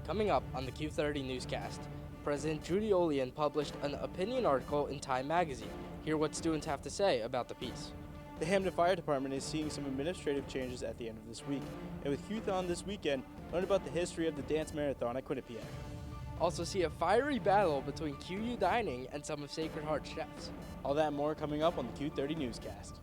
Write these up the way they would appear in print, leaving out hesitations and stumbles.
Coming up on the Q30 Newscast, President Judy Olian published an opinion article in Time magazine. Hear what students have to say about the piece. The Hamden Fire Department is seeing some administrative changes at the end of this week. And with QTHON this weekend, learn about the history of the dance marathon at Quinnipiac. Also see a fiery battle between QU Dining and some of Sacred Heart's chefs. All that and more coming up on the Q30 Newscast.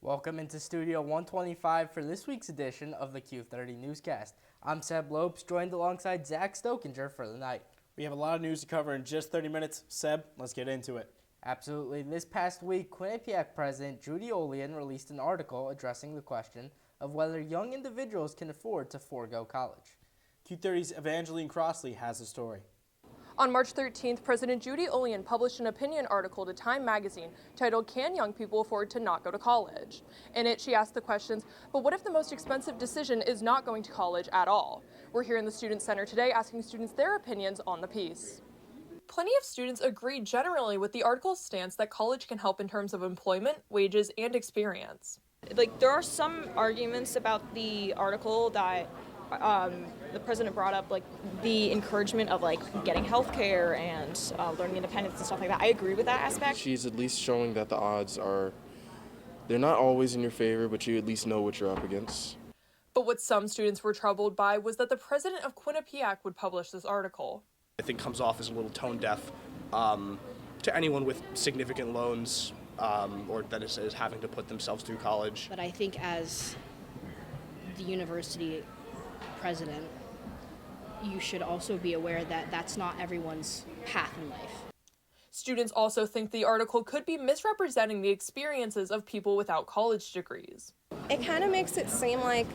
Welcome into Studio 125 for this week's edition of the Q30 Newscast. I'm Seb Lopes, joined alongside Zach Stokinger for the night. We have a lot of news to cover in just 30 minutes. Seb, let's get into it. Absolutely. This past week, Quinnipiac President Judy Olian released an article addressing the question of whether young individuals can afford to forego college. Q30's Evangeline Crossley has a story. On March 13th, President Judy Olian published an opinion article to Time magazine titled, "Can Young People Afford to Not Go to College?" In it, she asked the questions, but what if the most expensive decision is not going to college at all? We're here in the Student Center today asking students their opinions on the piece. Plenty of students agree generally with the article's stance that college can help in terms of employment, wages, and experience. There are some arguments about the article that the president brought up, the encouragement of getting health care and learning independence and stuff like that. I agree with that aspect. She's at least showing that the odds they're not always in your favor, but you at least know what you're up against. But what some students were troubled by was that the president of Quinnipiac would publish this article. I think comes off as a little tone deaf to anyone with significant loans or that is having to put themselves through college. But I think as the university president, you should also be aware that that's not everyone's path in life. Students also think the article could be misrepresenting the experiences of people without college degrees. It kind of makes it seem like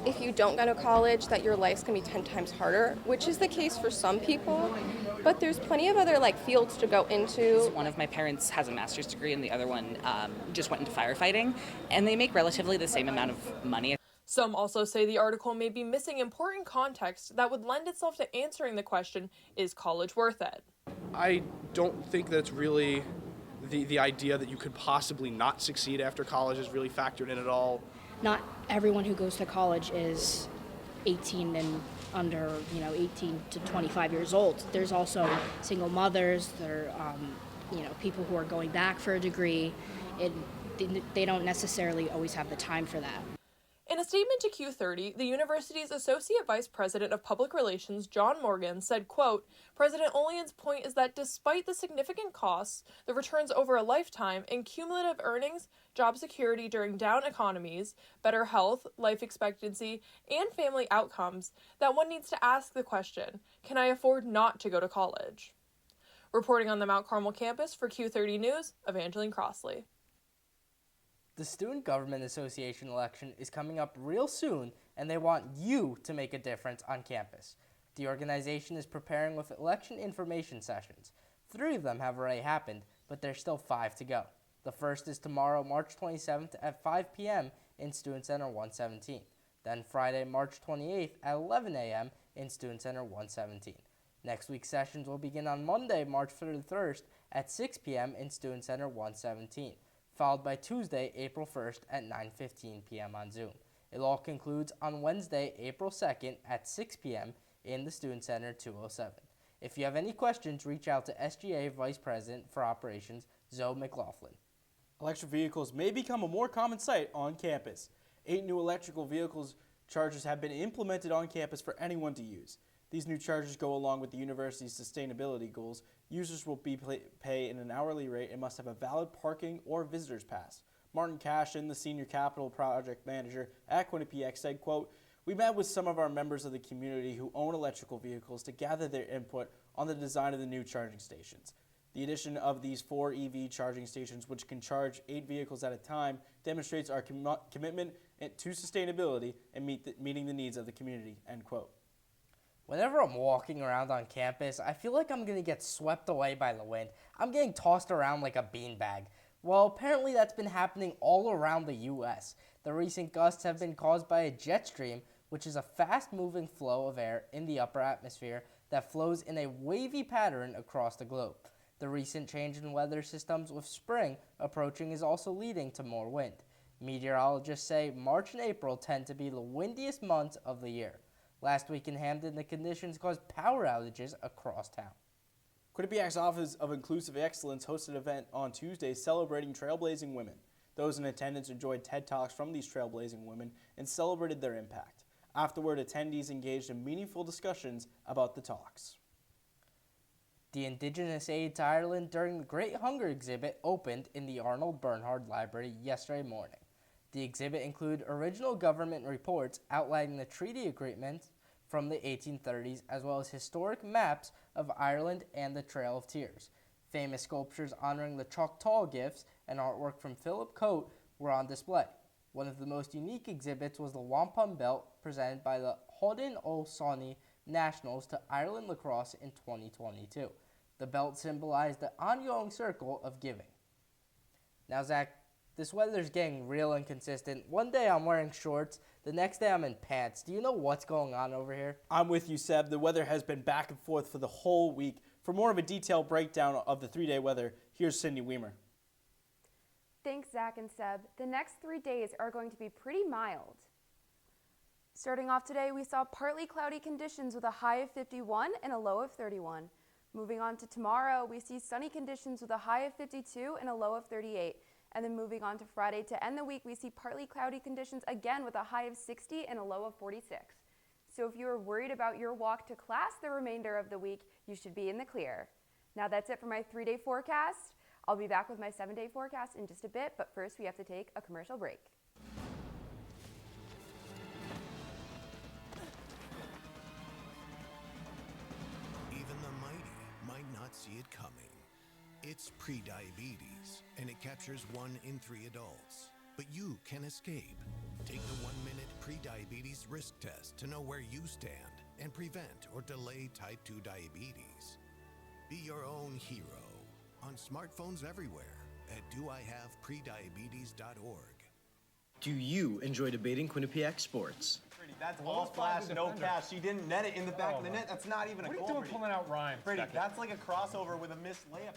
if you don't go to college that your life's going to be 10 times harder, which is the case for some people, but there's plenty of other fields to go into. One of my parents has a master's degree and the other one just went into firefighting, and they make relatively the same amount of money. Some also say the article may be missing important context that would lend itself to answering the question, is college worth it? I don't think that it's really the idea that you could possibly not succeed after college is really factored in at all. Not everyone who goes to college is 18 and under, 18 to 25 years old. There's also single mothers, there are, people who are going back for a degree. They don't necessarily always have the time for that. In a statement to Q30, the university's Associate Vice President of Public Relations, John Morgan, said, quote, President Olian's point is that despite the significant costs, the returns over a lifetime in cumulative earnings, job security during down economies, better health, life expectancy, and family outcomes, that one needs to ask the question, can I afford not to go to college? Reporting on the Mount Carmel campus for Q30 News, Evangeline Crossley. The Student Government Association election is coming up real soon, and they want you to make a difference on campus. The organization is preparing with election information sessions. 3 of them have already happened, but there's still 5 to go. The first is tomorrow, March 27th at 5 p.m. in Student Center 117. Then Friday, March 28th at 11 a.m. in Student Center 117. Next week's sessions will begin on Monday, March 31st at 6 p.m. in Student Center 117. Followed by Tuesday, April 1st at 9:15 p.m. on Zoom. It all concludes on Wednesday, April 2nd at 6 p.m. in the Student Center 207. If you have any questions, reach out to SGA Vice President for Operations, Zoe McLaughlin. Electric vehicles may become a more common sight on campus. 8 new electrical vehicles chargers have been implemented on campus for anyone to use. These new chargers go along with the university's sustainability goals. Users will be pay in an hourly rate and must have a valid parking or visitor's pass. Martin Cashin, the Senior Capital Project Manager at Quinnipiac, said, quote, we met with some of our members of the community who own electrical vehicles to gather their input on the design of the new charging stations. The addition of these 4 EV charging stations, which can charge 8 vehicles at a time, demonstrates our commitment to sustainability and meeting the needs of the community, end quote. Whenever I'm walking around on campus, I feel like I'm going to get swept away by the wind. I'm getting tossed around like a beanbag. Well, apparently that's been happening all around the U.S. The recent gusts have been caused by a jet stream, which is a fast-moving flow of air in the upper atmosphere that flows in a wavy pattern across the globe. The recent change in weather systems with spring approaching is also leading to more wind. Meteorologists say March and April tend to be the windiest months of the year. Last week in Hamden, the conditions caused power outages across town. Quinnipiac's Office of Inclusive Excellence hosted an event on Tuesday celebrating trailblazing women. Those in attendance enjoyed TED Talks from these trailblazing women and celebrated their impact. Afterward, attendees engaged in meaningful discussions about the talks. The Indigenous Aid to Ireland during the Great Hunger exhibit opened in the Arnold Bernhard Library yesterday morning. The exhibit included original government reports outlining the treaty agreements from the 1830s, as well as historic maps of Ireland and the Trail of Tears. Famous sculptures honoring the Choctaw gifts and artwork from Philip Coate were on display. One of the most unique exhibits was the wampum belt presented by the Haudenosaunee Nationals to Ireland lacrosse in 2022. The belt symbolized the ongoing circle of giving. Now, Zach, this weather's getting real inconsistent. One day I'm wearing shorts, the next day I'm in pants. Do you know what's going on over here? I'm with you, Seb. The weather has been back and forth for the whole week. For more of a detailed breakdown of the 3-day weather, here's Cindy Weimer. Thanks, Zach and Seb. The next 3 days are going to be pretty mild. Starting off today, we saw partly cloudy conditions with a high of 51 and a low of 31. Moving on to tomorrow, we see sunny conditions with a high of 52 and a low of 38. And then moving on to Friday to end the week, we see partly cloudy conditions again with a high of 60 and a low of 46. So if you are worried about your walk to class the remainder of the week, you should be in the clear. Now that's it for my 3-day forecast. I'll be back with my 7-day forecast in just a bit, but first we have to take a commercial break. Even the mighty might not see it coming. It's prediabetes, and it captures 1 in 3 adults. But you can escape. Take the 1-minute prediabetes risk test to know where you stand and prevent or delay type 2 diabetes. Be your own hero on smartphones everywhere at doihaveprediabetes.org. Do you enjoy debating Quinnipiac sports? That's all flash, no catch. She didn't net it in the back of the net. That's not even a goal. What are you doing pulling out rhymes? Brady, that's like a crossover with a missed layup.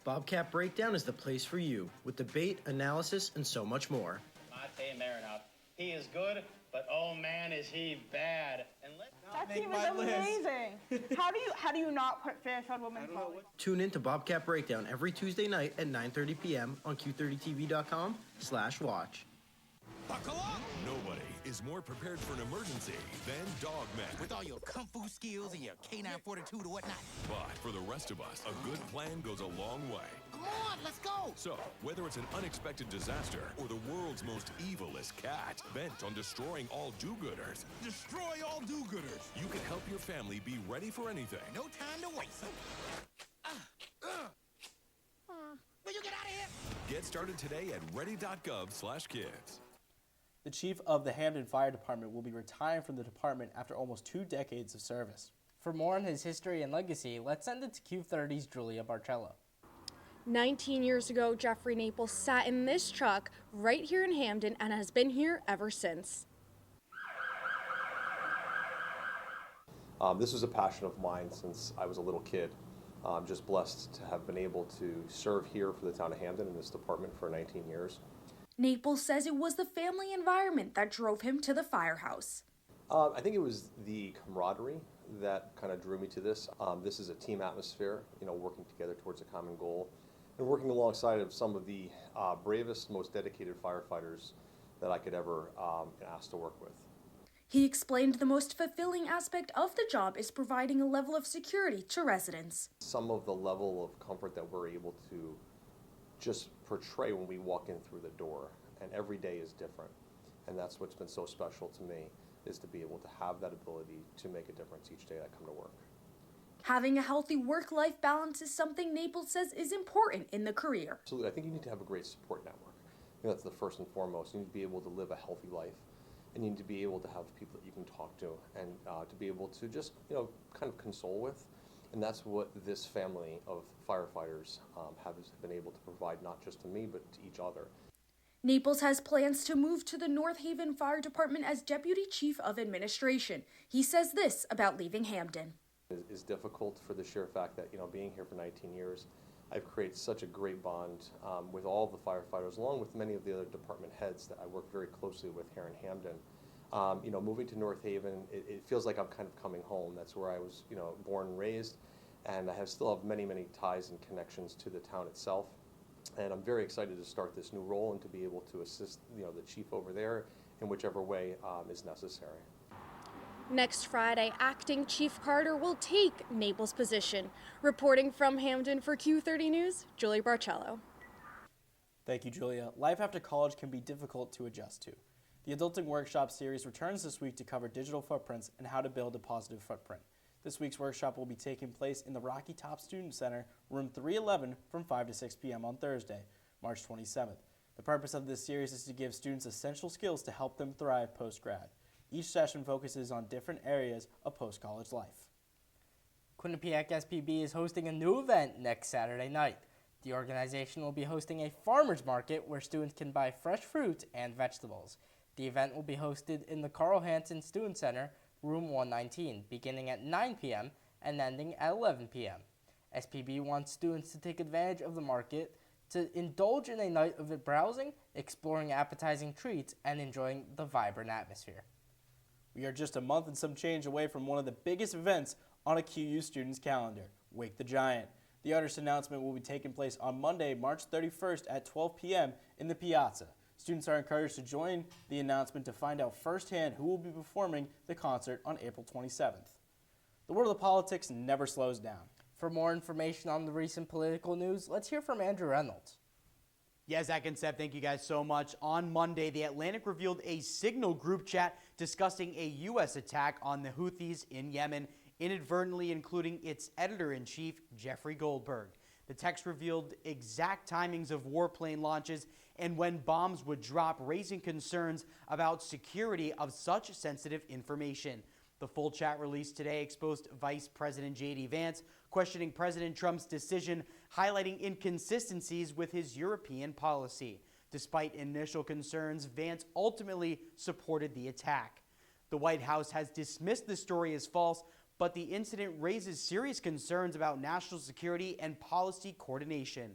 Bobcat Breakdown is the place for you, with debate, analysis, and so much more. Matej Marinov. He is good, but oh man, is he bad. And that team is amazing. How do you not put fish on women's volleyball? Tune in to Bobcat Breakdown every Tuesday night at 9:30 p.m. on Q30TV.com/watch. Buckle up! Nobody is more prepared for an emergency than Dogman. With all your kung fu skills and your K9 fortitude or whatnot. But for the rest of us, a good plan goes a long way. Come on, let's go! So, whether it's an unexpected disaster or the world's most evilest cat bent on destroying all do-gooders, destroy all do-gooders! You can help your family be ready for anything. No time to waste. Will you get out of here? Get started today at ready.gov/kids. The chief of the Hamden Fire Department will be retiring from the department after almost 2 decades of service. For more on his history and legacy, let's send it to Q30's Julia Barcello. 19 years ago, Jeffrey Naples sat in this truck right here in Hamden and has been here ever since. This was a passion of mine since I was a little kid. I'm just blessed to have been able to serve here for the town of Hamden in this department for 19 years. Naples says it was the family environment that drove him to the firehouse. I think it was the camaraderie that kind of drew me to this. This is a team atmosphere, working together towards a common goal and working alongside of some of the bravest, most dedicated firefighters that I could ever ask to work with. He explained the most fulfilling aspect of the job is providing a level of security to residents. Some of the level of comfort that we're able to just portray when we walk in through the door, and every day is different, and that's what's been so special to me, is to be able to have that ability to make a difference each day I come to work. Having a healthy work-life balance is something Naples says is important in the career. Absolutely. I think you need to have a great support network. That's the first and foremost. You need to be able to live a healthy life, and you need to be able to have people that you can talk to, and to be able to just kind of console with, And that's what this family of firefighters have been able to provide, not just to me, but to each other. Naples has plans to move to the North Haven Fire Department as Deputy Chief of Administration. He says this about leaving Hamden. Is difficult for the sheer fact that, being here for 19 years, I've created such a great bond with all the firefighters, along with many of the other department heads that I work very closely with here in Hamden. Moving to North Haven, it feels like I'm kind of coming home. That's where I was, born and raised, and I still have many, many ties and connections to the town itself. And I'm very excited to start this new role and to be able to assist, the chief over there in whichever way is necessary. Next Friday, Acting Chief Carter will take Naples' position. Reporting from Hamden for Q30 News, Julie Barcello. Thank you, Julia. Life after college can be difficult to adjust to. The Adulting Workshop series returns this week to cover digital footprints and how to build a positive footprint. This week's workshop will be taking place in the Rocky Top Student Center, room 311, from 5 to 6 p.m. on Thursday, March 27th. The purpose of this series is to give students essential skills to help them thrive post-grad. Each session focuses on different areas of post-college life. Quinnipiac SPB is hosting a new event next Saturday night. The organization will be hosting a farmer's market where students can buy fresh fruits and vegetables. The event will be hosted in the Carl Hansen Student Center, room 119, beginning at 9 p.m. and ending at 11 p.m. SPB wants students to take advantage of the market to indulge in a night of browsing, exploring appetizing treats, and enjoying the vibrant atmosphere. We are just a month and some change away from one of the biggest events on a QU student's calendar, Wake the Giant. The artist announcement will be taking place on Monday, March 31st at 12 p.m. in the Piazza. Students are encouraged to join the announcement to find out firsthand who will be performing the concert on April 27th. The world of politics never slows down. For more information on the recent political news, let's hear from Andrew Reynolds. Yeah, Zach and Seb, thank you guys so much. On Monday, The Atlantic revealed a Signal group chat discussing a U.S. attack on the Houthis in Yemen, inadvertently including its editor-in-chief, Jeffrey Goldberg. The text revealed exact timings of warplane launches and when bombs would drop, raising concerns about security of such sensitive information. The full chat released today exposed Vice President J.D. Vance questioning President Trump's decision, highlighting inconsistencies with his European policy. Despite initial concerns, Vance ultimately supported the attack. The White House has dismissed the story as false, but the incident raises serious concerns about national security and policy coordination.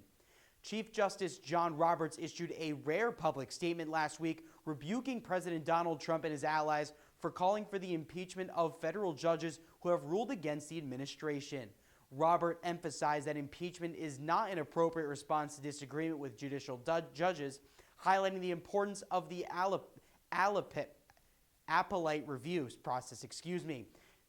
Chief Justice John Roberts issued a rare public statement last week rebuking President Donald Trump and his allies for calling for the impeachment of federal judges who have ruled against the administration. Robert emphasized that impeachment is not an appropriate response to disagreement with judicial judges, highlighting the importance of the appellate review process.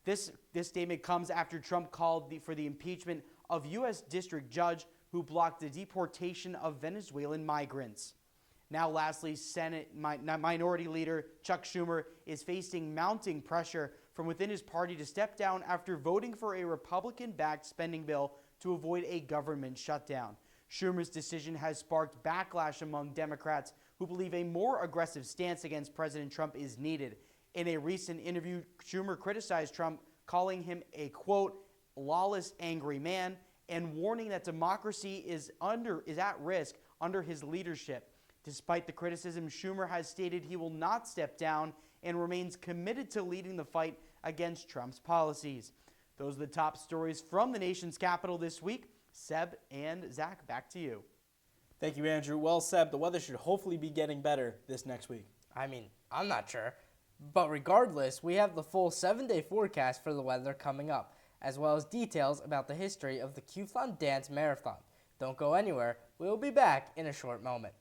This statement comes after Trump called for the impeachment of U.S. District Judge who blocked the deportation of Venezuelan migrants. Now, lastly, Senate Minority Leader Chuck Schumer is facing mounting pressure from within his party to step down after voting for a Republican-backed spending bill to avoid a government shutdown. Schumer's decision has sparked backlash among Democrats who believe a more aggressive stance against President Trump is needed. In a recent interview, Schumer criticized Trump, calling him a, quote, lawless, angry man, and warning that democracy is at risk under his leadership. Despite the criticism, Schumer has stated he will not step down and remains committed to leading the fight against Trump's policies. Those are the top stories from the nation's capital this week. Seb and Zach, back to you. Thank you, Andrew. Well, Seb, the weather should hopefully be getting better this next week. I mean, I'm not sure. But regardless, we have the full 7-day forecast for the weather coming up, as well as details about the history of the QTHON Dance Marathon. Don't go anywhere. We'll be back in a short moment.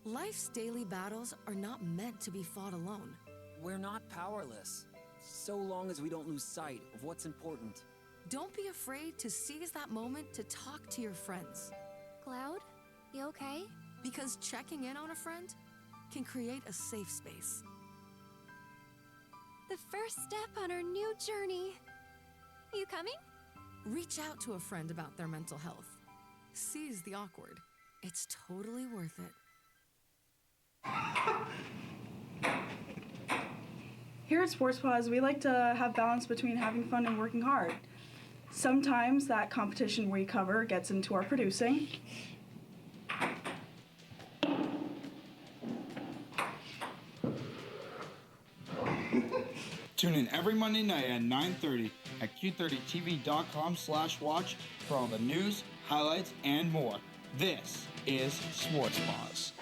Life's daily battles are not meant to be fought alone. We're not powerless, so long as we don't lose sight of what's important. Don't be afraid to seize that moment to talk to your friends. Cloud, you okay? Because checking in on a friend can create a safe space. The first step on our new journey. You coming? Reach out to a friend about their mental health. Seize the awkward. It's totally worth it. Here at Sports Pause, we like to have balance between having fun and working hard. Sometimes that competition we cover gets into our producing. Tune in every Monday night at 9:30 at Q30TV.com/watch for all the news, highlights, and more. This is Sports Pause.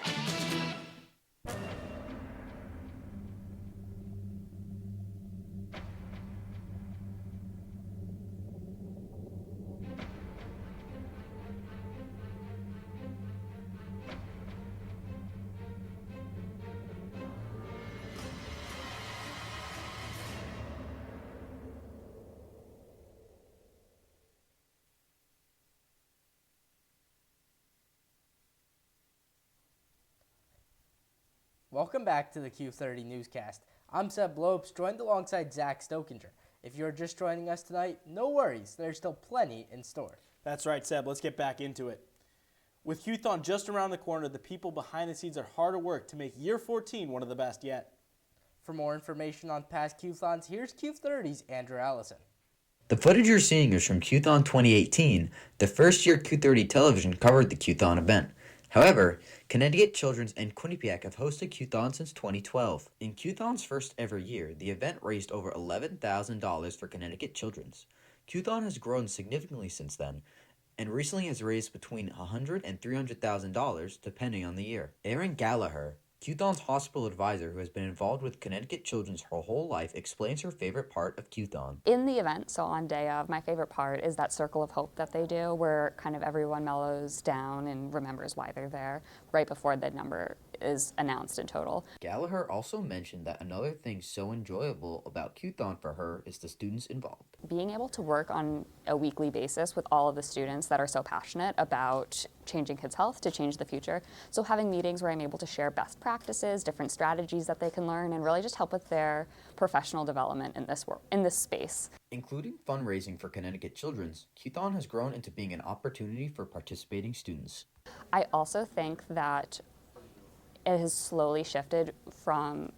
Welcome back to the Q30 Newscast. I'm Seb Lopes, joined alongside Zach Stokinger. If you're just joining us tonight, no worries, there's still plenty in store. That's right, Seb. Let's get back into it. With QTHON just around the corner, the people behind the scenes are hard at work to make year 14 one of the best yet. For more information on past QTHONs, here's Q30's Andrew Allison. The footage you're seeing is from QTHON 2018. The first year Q30 television covered the QTHON event. However, Connecticut Children's and Quinnipiac have hosted QTHON since 2012. In QTHON's first ever year, the event raised over $11,000 for Connecticut Children's. QTHON has grown significantly since then, and recently has raised between $100,000 and $300,000 depending on the year. Erin Gallagher, QTHON's hospital advisor who has been involved with Connecticut Children's her whole life, explains her favorite part of QTHON. In the event, so on day of, my favorite part is that circle of hope that they do where kind of everyone mellows down and remembers why they're there right before the number is announced in total. Gallagher also mentioned that another thing so enjoyable about QTHON for her is the students involved. Being able to work on a weekly basis with all of the students that are so passionate about changing kids' health to change the future. So having meetings where I'm able to share best practices, different strategies that they can learn, and really just help with their professional development in this space. Including fundraising for Connecticut Children's, QTHON has grown into being an opportunity for participating students. I also think that it has slowly shifted from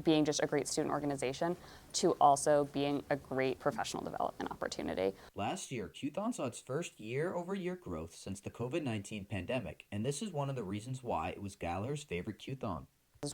being just a great student organization to also being a great professional development opportunity. Last year, QTHON saw its first year-over-year growth since the COVID-19 pandemic, and this is one of the reasons why it was Gallagher's favorite QTHON.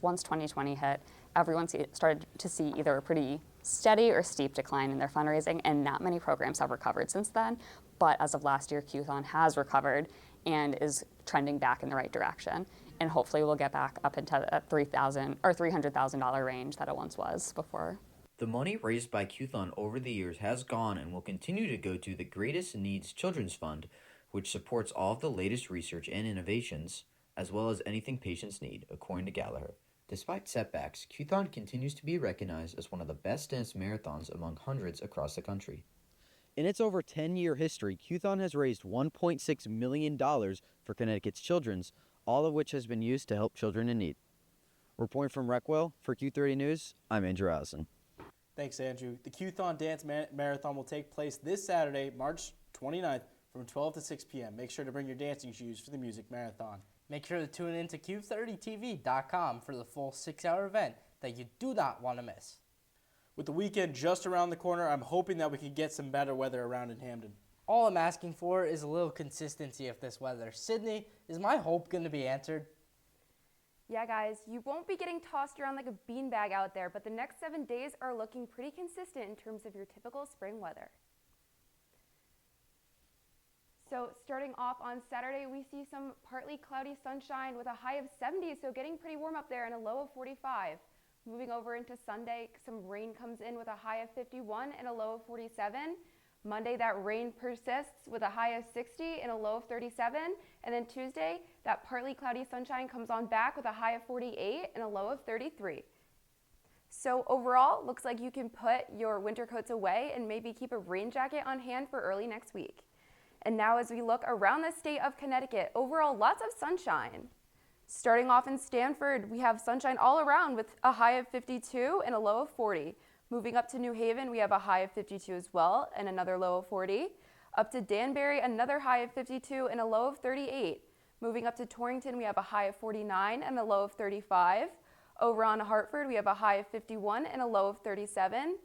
Once 2020 hit, everyone started to see either a pretty steady or steep decline in their fundraising, and not many programs have recovered since then. But as of last year, QTHON has recovered and is trending back in the right direction. And hopefully we'll get back up into that $3,000 or $300,000 range that it once was before. The money raised by QTHON over the years has gone and will continue to go to the Greatest Needs Children's Fund, which supports all of the latest research and innovations, as well as anything patients need, according to Gallagher. Despite setbacks, QTHON continues to be recognized as one of the best dance marathons among hundreds across the country. In its over 10-year history, QTHON has raised $1.6 million for Connecticut's Children's, all of which has been used to help children in need. Reporting from Reckwell for Q30 News, I'm Andrew Allison. Thanks, Andrew. The QTHON Dance Marathon will take place this Saturday, March 29th from 12 to 6 p.m. Make sure to bring your dancing shoes for the music marathon. Make sure to tune in to Q30TV.com for the full 6-hour event that you do not want to miss. With the weekend just around the corner, I'm hoping that we can get some better weather around in Hamden. All I'm asking for is a little consistency of this weather. Sydney, is my hope going to be answered? Yeah, guys, you won't be getting tossed around like a beanbag out there, but the next 7 days are looking pretty consistent in terms of your typical spring weather. So starting off on Saturday, we see some partly cloudy sunshine with a high of 70, so getting pretty warm up there and a low of 45. Moving over into Sunday, some rain comes in with a high of 51 and a low of 47. Monday, that rain persists with a high of 60 and a low of 37. And then Tuesday, that partly cloudy sunshine comes on back with a high of 48 and a low of 33. So overall, looks like you can put your winter coats away and maybe keep a rain jacket on hand for early next week. And now as we look around the state of Connecticut, overall lots of sunshine. Starting off in Stamford, we have sunshine all around with a high of 52 and a low of 40. Moving up to New Haven, we have a high of 52 as well and another low of 40. Up to Danbury, another high of 52 and a low of 38. Moving up to Torrington, we have a high of 49 and a low of 35. Over on Hartford, we have a high of 51 and a low of 37.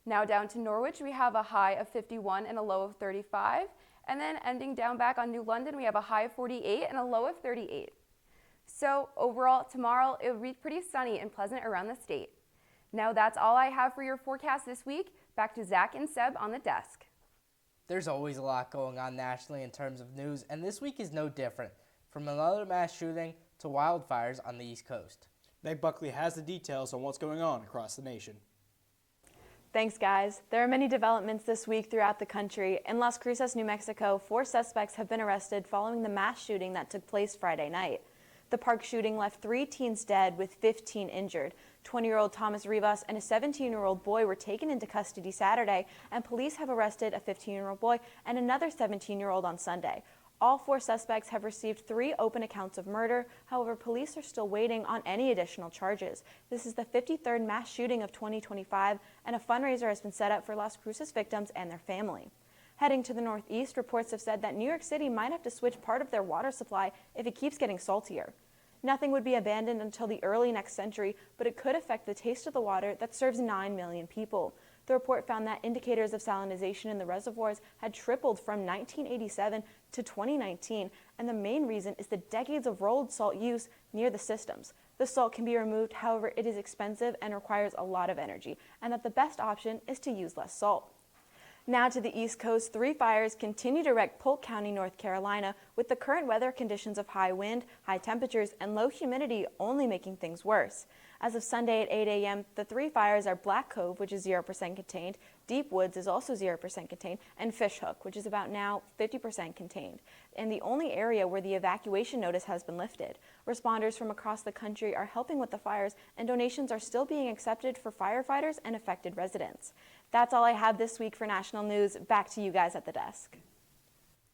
Now down to Norwich, we have a high of 51 and a low of 35. And then ending down back on New London, we have a high of 48 and a low of 38. So overall, tomorrow it will be pretty sunny and pleasant around the state. Now that's all I have for your forecast this week. Back to Zach and Seb on the desk. There's always a lot going on nationally in terms of news, and this week is no different. From another mass shooting to wildfires on the East Coast. Meg Buckley has the details on what's going on across the nation. Thanks, guys. There are many developments this week throughout the country. In Las Cruces, New Mexico, 4 suspects have been arrested following the mass shooting that took place Friday night. The park shooting left 3 teens dead with 15 injured. 20-year-old Thomas Rivas and a 17-year-old boy were taken into custody Saturday, and police have arrested a 15-year-old boy and another 17-year-old on Sunday. All 4 suspects have received 3 open accounts of murder. However, police are still waiting on any additional charges. This is the 53rd mass shooting of 2025, and a fundraiser has been set up for Las Cruces victims and their family. Heading to the northeast, reports have said that New York City might have to switch part of their water supply if it keeps getting saltier. Nothing would be abandoned until the early next century, but it could affect the taste of the water that serves 9 million people. The report found that indicators of salinization in the reservoirs had tripled from 1987 to 2019, and the main reason is the decades of rolled salt use near the systems. The salt can be removed, however, it is expensive and requires a lot of energy, and that the best option is to use less salt. Now to the East Coast, 3 fires continue to wreck Polk County, North Carolina, with the current weather conditions of high wind, high temperatures, and low humidity only making things worse. As of Sunday at 8 a.m., the 3 fires are Black Cove, which is 0% contained, Deep Woods is also 0% contained, and Fishhook, which is about now 50% contained, and the only area where the evacuation notice has been lifted. Responders from across the country are helping with the fires, and donations are still being accepted for firefighters and affected residents. That's all I have this week for national news. Back to you guys at the desk.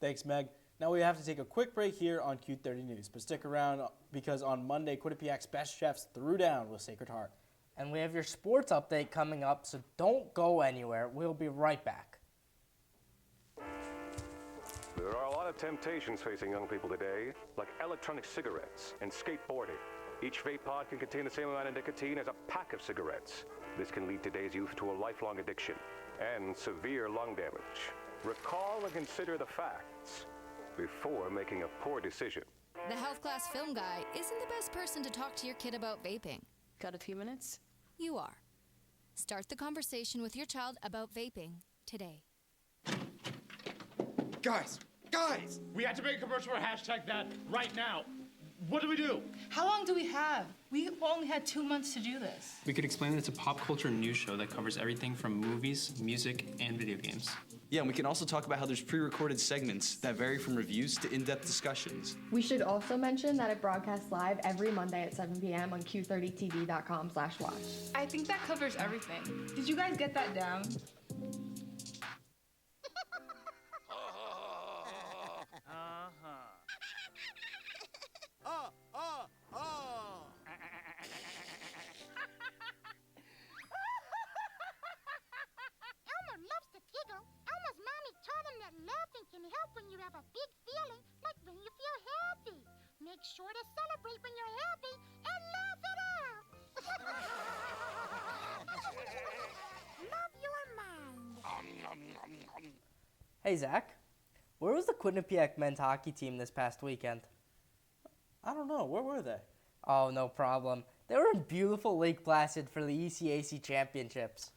Thanks, Meg. Now we have to take a quick break here on Q30 News, but stick around because on Monday, Quinnipiac's best chefs threw down with Sacred Heart. And we have your sports update coming up, so don't go anywhere. We'll be right back. There are a lot of temptations facing young people today, like electronic cigarettes and skateboarding. Each vape pod can contain the same amount of nicotine as a pack of cigarettes. This can lead today's youth to a lifelong addiction and severe lung damage. Recall and consider the facts before making a poor decision. The health class film guy isn't the best person to talk to your kid about vaping. Got a few minutes? You are. Start the conversation with your child about vaping today. Guys! We have to make a commercial for #that right now. What do we do? How long do we have? We only had 2 months to do this. We could explain that it's a pop culture news show that covers everything from movies, music, and video games. Yeah, and we can also talk about how there's pre-recorded segments that vary from reviews to in-depth discussions. We should also mention that it broadcasts live every Monday at 7 p.m. on Q30TV.com/watch. I think that covers everything. Did you guys get that down? Elmer loves to giggle. Elmer's mommy taught him that laughing can help when you have a big feeling, like when you feel happy. Make sure to celebrate when you're happy and laugh it out. Love your mind. Hey, Zach. Where was the Quinnipiac men's hockey team this past weekend? I don't know. Where were they? Oh, no problem. They were in beautiful Lake Placid for the ECAC championships.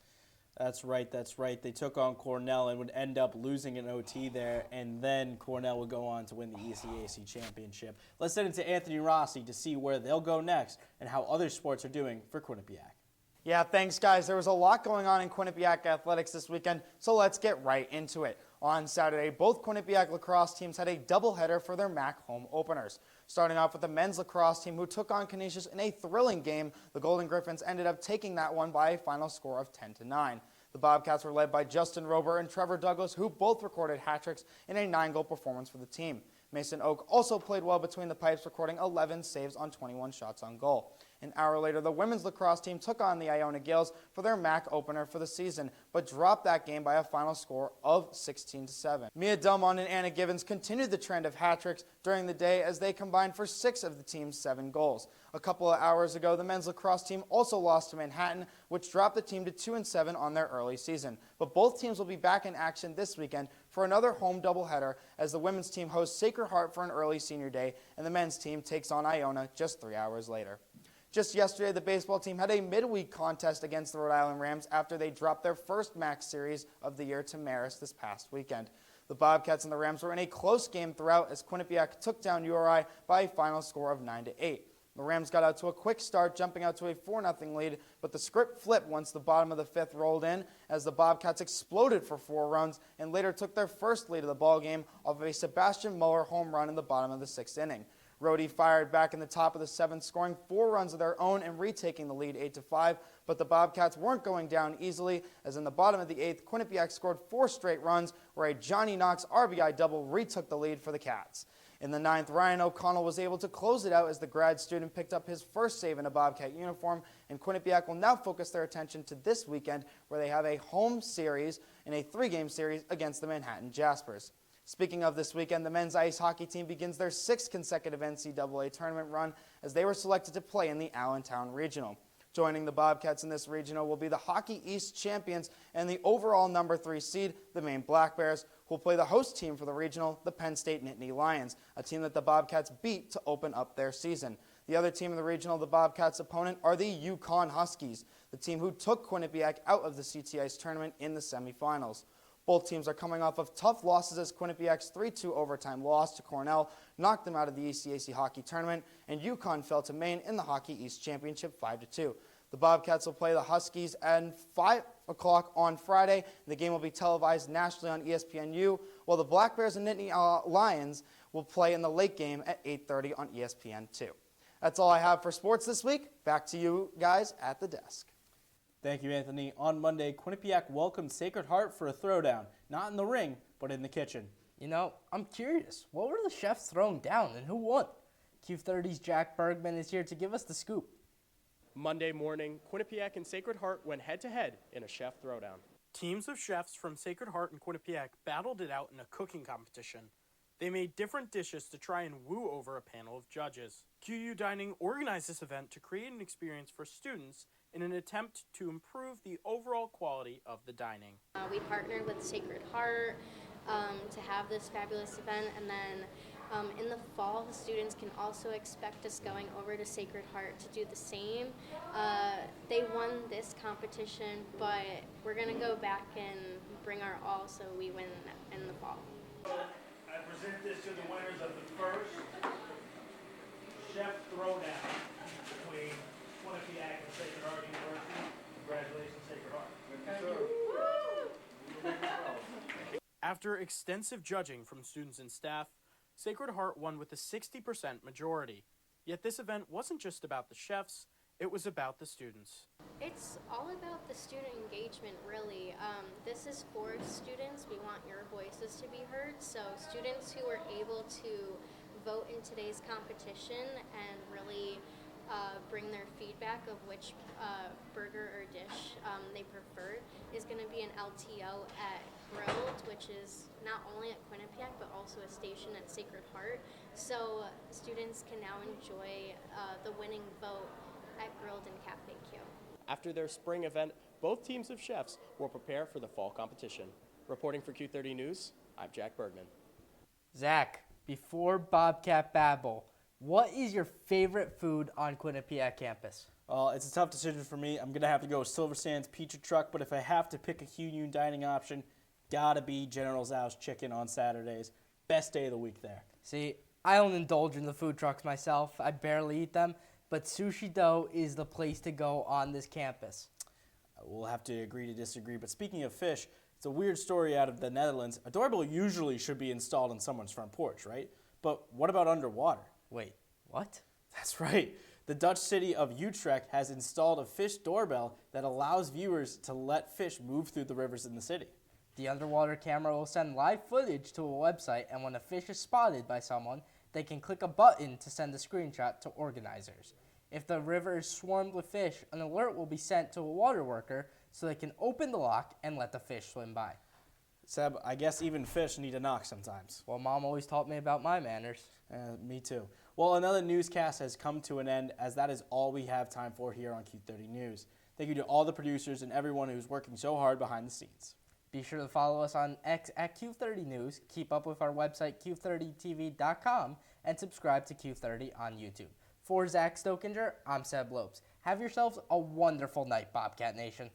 That's right. They took on Cornell and would end up losing an OT there, and then Cornell would go on to win the ECAC championship. Let's send it to Anthony Rossi to see where they'll go next and how other sports are doing for Quinnipiac. Yeah, thanks, guys. There was a lot going on in Quinnipiac athletics this weekend, so let's get right into it. On Saturday, both Quinnipiac lacrosse teams had a doubleheader for their MAC home openers. Starting off with the men's lacrosse team, who took on Canisius in a thrilling game, the Golden Griffins ended up taking that one by a final score of 10-9. The Bobcats were led by Justin Rober and Trevor Douglas, who both recorded hat tricks in a 9-goal performance for the team. Mason Oak also played well between the pipes, recording 11 saves on 21 shots on goal. An hour later, the women's lacrosse team took on the Iona Gales for their MAC opener for the season, but dropped that game by a final score of 16-7. Mia Delmont and Anna Givens continued the trend of hat tricks during the day as they combined for 6 of the team's 7 goals. A couple of hours ago, the men's lacrosse team also lost to Manhattan, which dropped the team to 2-7 on their early season. But both teams will be back in action this weekend for another home doubleheader as the women's team hosts Sacred Heart for an early senior day, and the men's team takes on Iona just 3 hours later. Just yesterday, the baseball team had a midweek contest against the Rhode Island Rams after they dropped their first MAC series of the year to Marist this past weekend. The Bobcats and the Rams were in a close game throughout as Quinnipiac took down URI by a final score of 9-8. The Rams got out to a quick start, jumping out to a 4-0 lead, but the script flipped once the bottom of the 5th rolled in as the Bobcats exploded for 4 runs and later took their first lead of the ballgame off of a Sebastian Muller home run in the bottom of the 6th inning. Rhodey fired back in the top of the 7th, scoring 4 runs of their own and retaking the lead 8-5, but the Bobcats weren't going down easily, as in the bottom of the 8th, Quinnipiac scored 4 straight runs, where a Johnny Knox RBI double retook the lead for the Cats. In the 9th, Ryan O'Connell was able to close it out as the grad student picked up his first save in a Bobcat uniform, and Quinnipiac will now focus their attention to this weekend, where they have a home series in a 3-game series against the Manhattan Jaspers. Speaking of this weekend, the men's ice hockey team begins their 6th consecutive NCAA tournament run as they were selected to play in the Allentown Regional. Joining the Bobcats in this regional will be the Hockey East champions and the overall number 3 seed, the Maine Black Bears, who will play the host team for the regional, the Penn State Nittany Lions, a team that the Bobcats beat to open up their season. The other team in the regional, the Bobcats' opponent, are the QTHON Huskies, the team who took Quinnipiac out of the CT Ice tournament in the semifinals. Both teams are coming off of tough losses as Quinnipiac's 3-2 overtime loss to Cornell knocked them out of the ECAC hockey tournament, and UConn fell to Maine in the Hockey East Championship 5-2. The Bobcats will play the Huskies at 5 o'clock on Friday. The game will be televised nationally on ESPNU, while the Black Bears and Nittany Lions will play in the late game at 8:30 on ESPN2. That's all I have for sports this week. Back to you guys at the desk. Thank you, Anthony. On Monday, Quinnipiac welcomed Sacred Heart for a throwdown, not in the ring, but in the kitchen. You know, I'm curious. What were the chefs throwing down and who won? Q30's Jack Bergman is here to give us the scoop. Monday morning, Quinnipiac and Sacred Heart went head-to-head in a chef throwdown. Teams of chefs from Sacred Heart and Quinnipiac battled it out in a cooking competition. They made different dishes to try and woo over a panel of judges. QU Dining organized this event to create an experience for students in an attempt to improve the overall quality of the dining. We partnered with Sacred Heart to have this fabulous event, and then in the fall, the students can also expect us going over to Sacred Heart to do the same. They won this competition, but we're going to go back and bring our all so we win in the fall. I present this to the winners of the first chef throwdown between Quinnipiac and Sacred Heart University. Congratulations, Sacred Heart. Thank you. After extensive judging from students and staff, Sacred Heart won with a 60% majority. Yet this event wasn't just about the chefs, it was about the students. It's all about the student engagement, really. This is for students. We want your voices to be heard. So students who were able to vote in today's competition and really bring their feedback of which burger or dish they preferred is going to be an LTO at Grilled, which is not only at Quinnipiac but also a station at Sacred Heart. So students can now enjoy the winning vote at Grilled and Cafe Q. After their spring event, both teams of chefs will prepare for the fall competition. Reporting for Q30 News, I'm Jack Bergman. Zach, before Bobcat Babble, what is your favorite food on Quinnipiac campus? It's a tough decision for me. I'm going to have to go with Silver Sands Pizza Truck, but if I have to pick a QU dining option, gotta be General Tso's Chicken on Saturdays. Best day of the week there. See, I don't indulge in the food trucks myself. I barely eat them, but Sushi Dough is the place to go on this campus. We'll have to agree to disagree, but speaking of fish, it's a weird story out of the Netherlands. A doorbell usually should be installed on someone's front porch, right? But what about underwater? Wait, what? That's right. The Dutch city of Utrecht has installed a fish doorbell that allows viewers to let fish move through the rivers in the city. The underwater camera will send live footage to a website, and when a fish is spotted by someone, they can click a button to send a screenshot to organizers. If the river is swarmed with fish, an alert will be sent to a water worker so they can open the lock and let the fish swim by. Seb, I guess even fish need a knock sometimes. Well, Mom always taught me about my manners. Me too. Well, another newscast has come to an end, as that is all we have time for here on Q30 News. Thank you to all the producers and everyone who's working so hard behind the scenes. Be sure to follow us on X at Q30 News, keep up with our website Q30TV.com, and subscribe to Q30 on YouTube. For Zach Stokinger, I'm Seb Lopes. Have yourselves a wonderful night, Bobcat Nation.